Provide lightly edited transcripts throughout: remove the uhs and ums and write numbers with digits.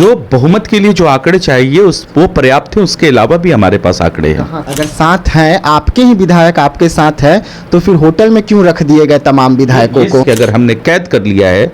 जो बहुमत के लिए जो आंकड़े चाहिए वो पर्याप्त है, उसके अलावा भी हमारे पास आंकड़े हैं। अगर साथ हैं, आपके ही विधायक आपके साथ हैं, तो फिर होटल में क्यों रख दिए गए तमाम विधायकों को? कि अगर हमने कैद कर लिया है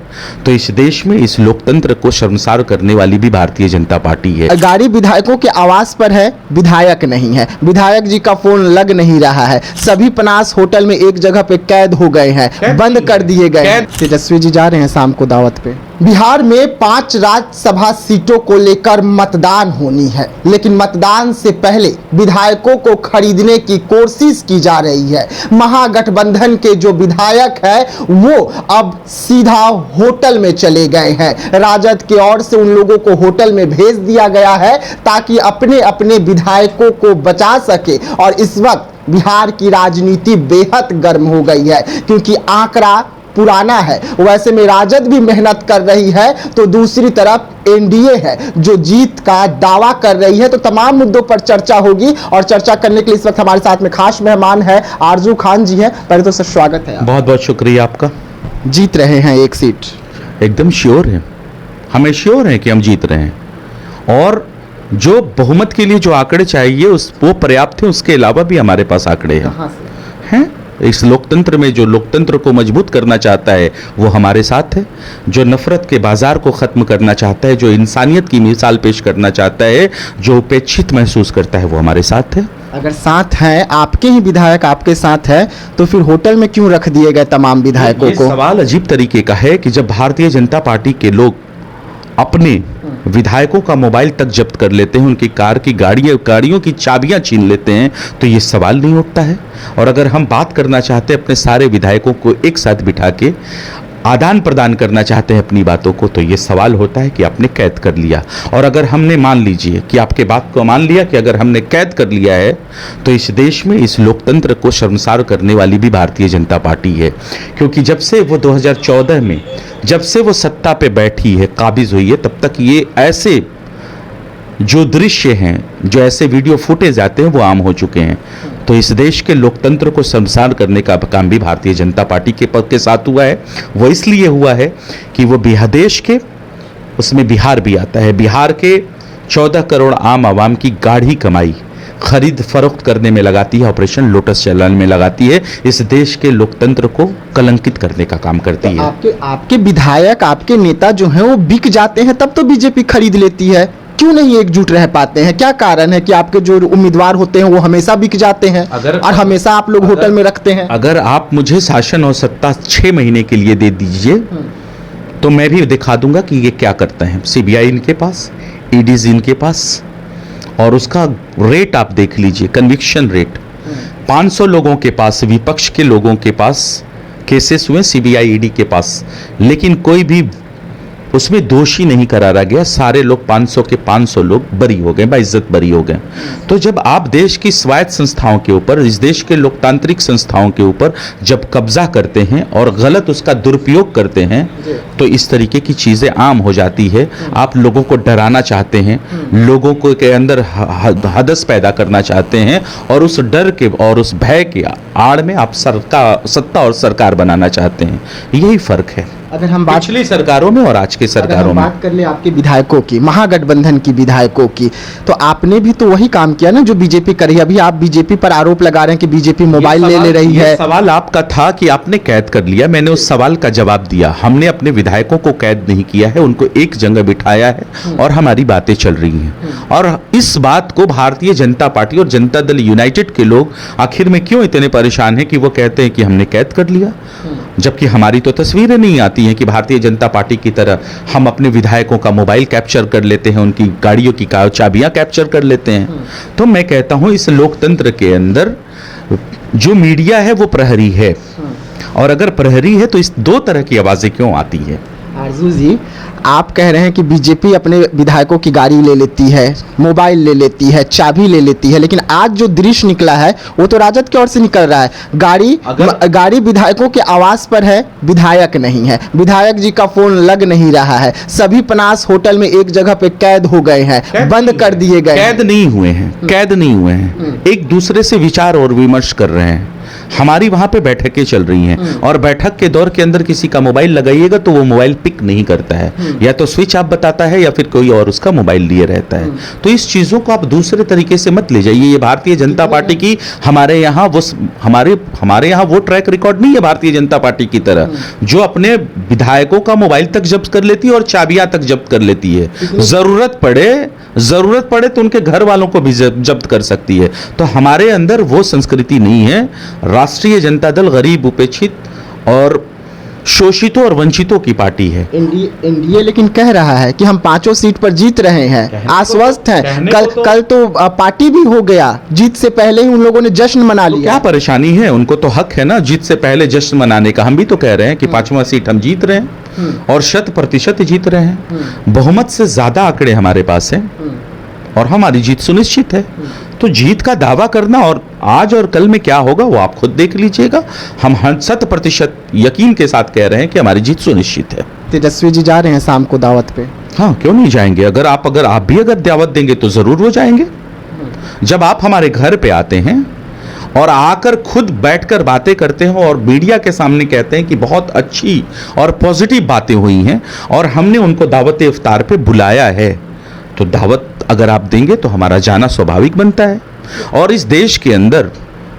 तो इस देश में इस लोकतंत्र को शर्मसार करने वाली भी भारतीय जनता पार्टी है। गाड़ी विधायकों के आवास पर है, विधायक नहीं है, विधायक जी का फोन लग नहीं रहा है, सभी पनास होटल में एक जगह पे कैद हो गए हैं, बंद कर दिए गए हैं। तेजस्वी जी जा रहे हैं शाम को दावत पे। बिहार में 5 राज्यसभा सीटों को लेकर मतदान होनी है, लेकिन मतदान से पहले विधायकों को खरीदने की कोशिश की जा रही है। महागठबंधन के जो विधायक है वो अब सीधा होटल में चले गए हैं। राजद की ओर से उन लोगों को होटल में भेज दिया गया है ताकि अपने अपने विधायकों को बचा सके। और इस वक्त बिहार की राजनीति बेहद गर्म हो गई है, क्योंकि आंकड़ा पुराना है। वैसे में राजद भी मेहनत कर रही है, तो दूसरी तरफ एनडीए है जो जीत का दावा कर रही है। तो तमाम मुद्दों पर चर्चा होगी, और चर्चा करने के लिए इस वक्त हमारे साथ में खास मेहमान है आरजू खान जी हैं। पहले तो सर स्वागत है। बहुत बहुत शुक्रिया आपका। जीत रहे हैं एक सीट? एकदम श्योर है, हमें श्योर है कि हम जीत रहे हैं, और जो बहुमत के लिए जो आंकड़े चाहिए वो पर्याप्त है, उसके अलावा भी हमारे पास आंकड़े हैं। इस लोकतंत्र में जो लोकतंत्र को मजबूत करना चाहता है वो हमारे साथ है, जो नफरत के बाजार को खत्म करना चाहता है, जो इंसानियत की मिसाल पेश करना चाहता है, जो उपेक्षित महसूस करता है, वो हमारे साथ है। अगर साथ हैं, आपके ही विधायक आपके साथ हैं, तो फिर होटल में क्यों रख दिए गए तमाम विधायकों को? सवाल अजीब तरीके का है कि जब भारतीय जनता पार्टी के लोग अपने विधायकों का मोबाइल तक जब्त कर लेते हैं, उनकी कार की गाड़ियों की चाबियां छीन लेते हैं, तो ये सवाल नहीं उठता है। और अगर हम बात करना चाहते हैं अपने सारे विधायकों को एक साथ बिठा के आदान प्रदान करना चाहते हैं अपनी बातों को, तो ये सवाल होता है कि आपने कैद कर लिया। और अगर हमने मान लीजिए कि आपके बात को मान लिया कि अगर हमने कैद कर लिया है, तो इस देश में इस लोकतंत्र को शर्मसार करने वाली भी भारतीय जनता पार्टी है। क्योंकि जब से वो 2014 में जब से वो सत्ता पे बैठी है, काबिज हुई है, तब तक ये ऐसे जो दृश्य हैं, जो ऐसे वीडियो फुटेज आते हैं, वो आम हो चुके हैं। तो इस देश के लोकतंत्र को शर्मसार करने का काम भी भारतीय जनता पार्टी के साथ हुआ है। वो इसलिए हुआ है कि वो बिहार देश के, उसमें बिहार भी आता है, बिहार के 14 करोड़ आम आवाम की गाढ़ी कमाई खरीद फरोख्त करने में लगाती है, ऑपरेशन लोटस चलाने में लगाती है, इस देश के लोकतंत्र को कलंकित करने का काम करती है। आपके विधायक, आपके नेता जो हैं वो बिक जाते हैं, तब तो बीजेपी खरीद लेती है। क्यों नहीं एकजुट रह पाते हैं? क्या कारण है कि आपके जो उम्मीदवार होते हैं वो हमेशा बिक जाते हैं और हमेशा आप लोग होटल में रखते हैं? अगर आप मुझे शासन और सत्ता 6 महीने के लिए दे दीजिए, तो मैं भी दिखा दूंगा कि ये क्या करते हैं। सीबीआई इनके पास, ईडीज इनके पास, और उसका रेट आप देख लीजिए, कन्विक्शन रेट 500 लोगों के पास, विपक्ष के लोगों के पास केसेस हुए, सीबीआई ईडी के पास, लेकिन कोई भी उसमें दोषी नहीं करारा गया। सारे लोग 500 के 500 लोग बरी हो गए, बाइज्जत बरी हो गए। तो जब आप देश की स्वायत्त संस्थाओं के ऊपर, इस देश के लोकतांत्रिक संस्थाओं के ऊपर जब कब्जा करते हैं और गलत उसका दुरुपयोग करते हैं, तो इस तरीके की चीजें आम हो जाती है। आप लोगों को डराना चाहते हैं, लोगों को के अंदर हदस पैदा करना चाहते हैं, और उस डर के और उस भय के आड़ में आप सत्ता और सरकार बनाना चाहते हैं। यही फर्क है अगर हम पिछली सरकारों में और आज के सरकारों में। बात कर ले आपके विधायकों की, महागठबंधन की विधायकों की, तो आपने भी तो वही काम किया ना जो बीजेपी कर रही है। अभी आप बीजेपी पर आरोप लगा रहे हैं कि बीजेपी मोबाइल ले रही है। सवाल आपका था कि आपने कैद कर लिया, मैंने उस सवाल का जवाब दिया। हमने अपने विधायकों को कैद नहीं किया है, उनको एक जगह बिठाया है और हमारी बातें चल रही हैं। और इस बात को भारतीय जनता पार्टी और जनता दल यूनाइटेड के लोग आखिर में क्यों इतने परेशान हैं कि वो कहते हैं कि हमने कैद कर लिया, जबकि हमारी तो तस्वीरें नहीं आती हैं कि भारतीय जनता पार्टी की तरह हम अपने विधायकों का मोबाइल कैप्चर कर लेते हैं, उनकी गाड़ियों की चाबियां कैप्चर कर लेते हैं। तो मैं कहता हूं इस लोकतंत्र के अंदर जो मीडिया है वो प्रहरी है, और अगर प्रहरी है तो इस 2 तरह की आवाजें क्यों आती है? आरजू जी, आप कह रहे हैं कि बीजेपी अपने विधायकों की गाड़ी ले लेती है, मोबाइल ले लेती है, चाबी ले लेती है, लेकिन आज जो दृश्य निकला है वो तो राजद की ओर से निकल रहा है। गाड़ी विधायकों के आवास पर है, विधायक नहीं है, विधायक जी का फोन लग नहीं रहा है, सभी पनास होटल में एक जगह पे कैद हो गए हैं, बंद कर दिए गए। कैद नहीं हुए हैं, कैद नहीं हुए हैं, एक दूसरे से विचार और विमर्श कर रहे हैं। हमारी वहां पे बैठकें चल रही हैं और बैठक के दौर के अंदर किसी का मोबाइल लगाइएगा तो वो मोबाइल पिक नहीं करता है, या तो स्विच ऑफ बताता है या फिर कोई और उसका मोबाइल लिए रहता है। तो इस चीजों को आप दूसरे तरीके से मत ले जाइए। ये भारतीय जनता पार्टी की हमारे यहाँ वो ट्रैक रिकॉर्ड नहीं है भारतीय जनता पार्टी की तरह, जो अपने विधायकों का मोबाइल तक जब्त कर लेती है और चाबियां तक जब्त कर लेती है। जरूरत पड़े तो उनके घर वालों को भी जब्त कर सकती है। तो हमारे अंदर वो संस्कृति नहीं है। राष्ट्रीय जनता दल गरीब, उपेक्षित और शोषितों और वंचितों की पार्टी है। एनडीए लेकिन कह रहा है कि हम 5 सीट पर जीत रहे हैं, आश्वस्त हैं। कल तो पार्टी भी हो गया, जीत से पहले ही उन लोगों ने जश्न मना लिया। क्या परेशानी है? उनको तो हक है ना जीत से पहले जश्न मनाने का। हम भी तो कह रहे हैं कि 5वां सीट हम जीत रहे हैं और 100% जीत रहे हैं। बहुमत से ज्यादा आंकड़े हमारे पास हैं और हमारी जीत सुनिश्चित है। तो जीत का दावा करना और आज और कल में क्या होगा वो आप खुद देख लीजिएगा। हम 100% यकीन के साथ कह रहे हैं कि हमारी जीत सुनिश्चित है। तेजस्वी जी जा रहे हैं शाम को दावत पे? हाँ, क्यों नहीं जाएंगे? अगर आप भी दावत देंगे तो जरूर वो जाएंगे। जब आप हमारे घर पे आते हैं और आकर खुद बैठकर बातें करते हैं और मीडिया के सामने कहते हैं कि बहुत अच्छी और पॉजिटिव बातें हुई हैं और हमने उनको दावत इफ्तार पे बुलाया है, तो दावत अगर आप देंगे तो हमारा जाना स्वाभाविक बनता है। और इस देश के अंदर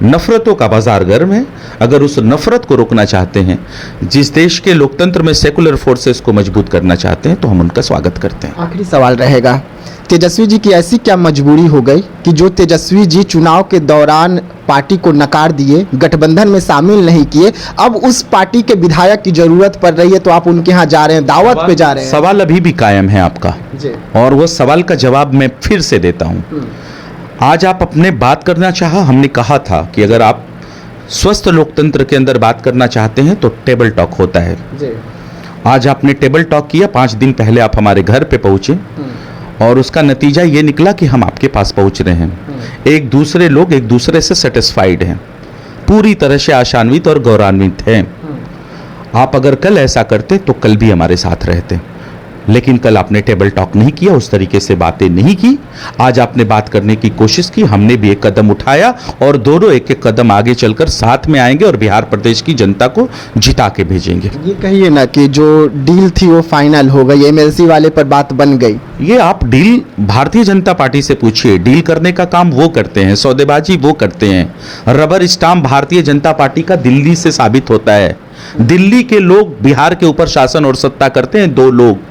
नफरतों का बाजार गर्म है। अगर उस नफरत को रोकना चाहते हैं, जिस देश के लोकतंत्र में सेकुलर फोर्सेस को मजबूत करना चाहते हैं, तो हम उनका स्वागत करते हैं। आखिरी सवाल रहेगा, तेजस्वी जी की ऐसी क्या मजबूरी हो गई कि जो तेजस्वी जी चुनाव के दौरान पार्टी को नकार दिए, गठबंधन में शामिल नहीं किए, अब उस पार्टी के विधायक की जरूरत पड़ रही है तो आप उनके यहाँ जा रहे हैं, दावत पे जा रहे हैं? सवाल अभी भी कायम है आपका जी। और वो सवाल का जवाब मैं फिर से देता हूँ। आज आप अपने बात करना चाहा, हमने कहा था कि अगर आप स्वस्थ लोकतंत्र के अंदर बात करना चाहते हैं तो टेबल टॉक होता है जी। आज आपने टेबल टॉक किया। 5 दिन पहले आप हमारे घर पे पहुंचे और उसका नतीजा ये निकला कि हम आपके पास पहुंच रहे हैं। लोग एक दूसरे से सेटिस्फाइड हैं, पूरी तरह से आशान्वित और गौरवान्वित हैं। आप अगर कल ऐसा करते तो कल भी हमारे साथ रहते, लेकिन कल आपने टेबल टॉक नहीं किया, उस तरीके से बातें नहीं की। आज आपने बात करने की कोशिश की, हमने भी एक कदम उठाया और दोनों एक एक कदम आगे चलकर साथ में आएंगे और बिहार प्रदेश की जनता को जिता के भेजेंगे। ये कहिए ना कि जो डील थी वो फाइनल हो गई, एमएलसी वाले पर बात बन गई। ये आप डील भारतीय जनता पार्टी से पूछिए। डील करने का काम वो करते हैं, सौदेबाजी वो करते हैं। Rubber stamp Bharatiya Janata party का दिल्ली से साबित होता है। दिल्ली के लोग बिहार के ऊपर शासन और सत्ता करते हैं, 2 लोग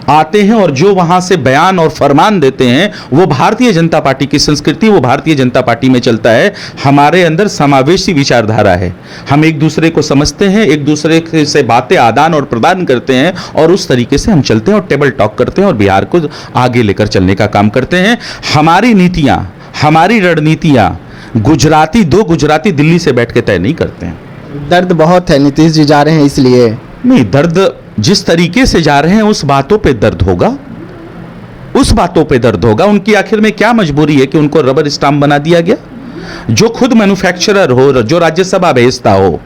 आते हैं और जो वहां से बयान और फरमान देते हैं वो भारतीय जनता पार्टी की संस्कृति, वो भारतीय जनता पार्टी में चलता है। हमारे अंदर समावेशी विचारधारा है, हम एक दूसरे को समझते हैं, एक दूसरे से बातें आदान और प्रदान करते हैं और उस तरीके से हम चलते हैं और टेबल टॉक करते हैं और बिहार को आगे लेकर चलने का काम करते हैं। हमारी नीतियां, हमारी रणनीतियां दो गुजराती दिल्ली से बैठ के तय नहीं करते हैं। दर्द बहुत है, नीतीश जी जा रहे हैं इसलिए नहीं। दर्द जिस तरीके से जा रहे हैं उस बातों पे दर्द होगा, उस बातों पे दर्द होगा। उनकी आखिर में क्या मजबूरी है कि उनको रबर स्टाम्प बना दिया गया? जो खुद मैन्युफैक्चरर हो, जो राज्यसभा भेजता हो,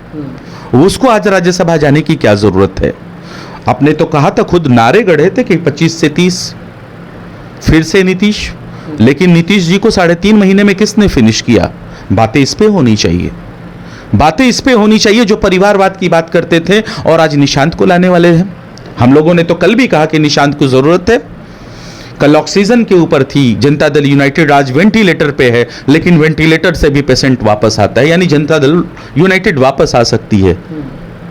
उसको आज राज्यसभा जाने की क्या जरूरत है? आपने तो कहा था, खुद नारे गढ़े थे कि 25 से 30 फिर से नीतीश, लेकिन नीतीश जी को 3.5 महीने में किसने फिनिश किया? बातें इस पे होनी चाहिए, बातें इस पे होनी चाहिए जो परिवारवाद की बात करते थे और आज निशांत को लाने वाले हैं। हम लोगों ने तो कल भी कहा कि निशांत को जरूरत है। कल ऑक्सीजन के ऊपर थी, जनता दल यूनाइटेड आज वेंटिलेटर पे है, लेकिन वेंटिलेटर से भी पेशेंट वापस आता है, यानी जनता दल यूनाइटेड वापस आ सकती है।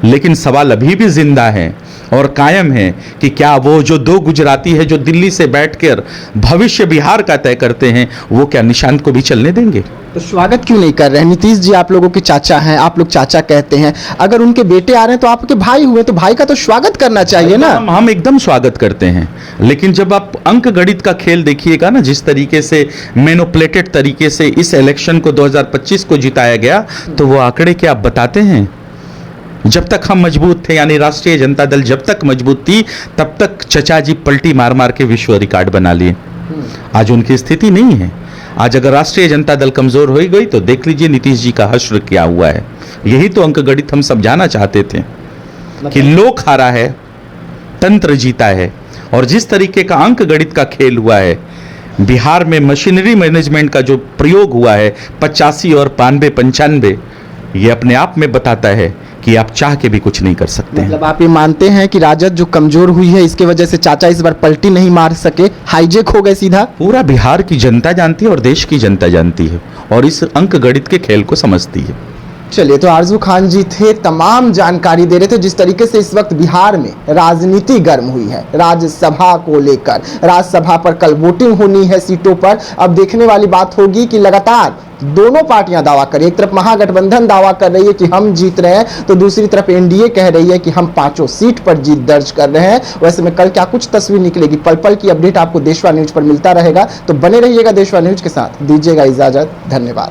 लेकिन सवाल अभी भी जिंदा है और कायम है कि क्या वो जो 2 गुजराती है जो दिल्ली से बैठकर भविष्य बिहार का तय करते हैं, वो क्या निशांत को भी चलने देंगे? तो स्वागत क्यों नहीं कर रहे हैं? नीतीश जी आप लोगों के चाचा हैं, आप लोग चाचा कहते हैं, अगर उनके बेटे आ रहे हैं तो आपके भाई हुए, तो भाई का तो स्वागत करना चाहिए ना। हम एकदम स्वागत करते हैं, लेकिन जब आप अंक गणित का खेल देखिएगा ना, जिस तरीके से मैनिपुलेटेड तरीके से इस इलेक्शन को 2025 को जिताया गया, तो वो आंकड़े क्या आप बताते हैं? जब तक हम मजबूत थे, यानी राष्ट्रीय जनता दल जब तक मजबूत थी, तब तक चचा जी पलटी मार मार के विश्व रिकॉर्ड बना लिए। आज उनकी स्थिति नहीं है। आज अगर राष्ट्रीय जनता दल कमजोर हो गई तो देख लीजिए नीतीश जी का हश्र क्या हुआ है। यही तो अंक गणित हम समझाना चाहते थे कि लोक हारा है, तंत्र जीता है। और जिस तरीके का अंक गणित का खेल हुआ है, बिहार में मशीनरी मैनेजमेंट का जो प्रयोग हुआ है 85 और 92, 95, ये अपने आप में बताता है कि आप चाह के भी कुछ नहीं कर सकते हैं। मतलब आप ये मानते हैं कि राजद जो कमजोर हुई है इसके वजह से चाचा इस बार पलटी नहीं मार सके, हाईजेक हो गए सीधा? पूरा बिहार की जनता जानती है और देश की जनता जानती है और इस अंक गणित के खेल को समझती है। चलिए, तो आरजू खान जी थे, तमाम जानकारी दे रहे थे जिस तरीके से इस वक्त बिहार में राजनीति गर्म हुई है राज्यसभा को लेकर। राज्यसभा पर कल वोटिंग होनी है सीटों पर। अब देखने वाली बात होगी कि लगातार दोनों पार्टियां दावा कर रही है। एक तरफ महागठबंधन दावा कर रही है कि हम जीत रहे हैं, तो दूसरी तरफ एनडीए कह रही है कि हम 5 सीट पर जीत दर्ज कर रहे हैं। वैसे में कल क्या कुछ तस्वीर निकलेगी, पल पल की अपडेट आपको देशवा न्यूज पर मिलता रहेगा, तो बने रहिएगा देशवा न्यूज के साथ। दीजिएगा इजाजत, धन्यवाद।